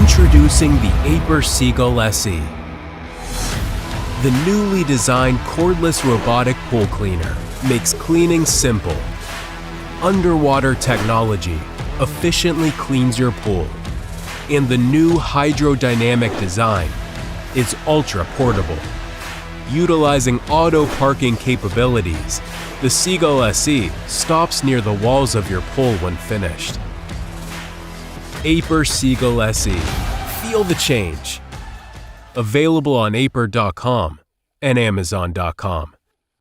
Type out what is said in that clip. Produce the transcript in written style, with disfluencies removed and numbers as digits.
Introducing the Aiper Seagull SE, the newly designed cordless robotic pool cleaner makes cleaning simple. Underwater technology efficiently cleans your pool, and the new hydrodynamic design is ultra-portable. Utilizing auto-parking capabilities, the Seagull SE stops near the walls of your pool when finished. Aiper Seagull SE. Feel the change. Available on Aiper.com and Amazon.com.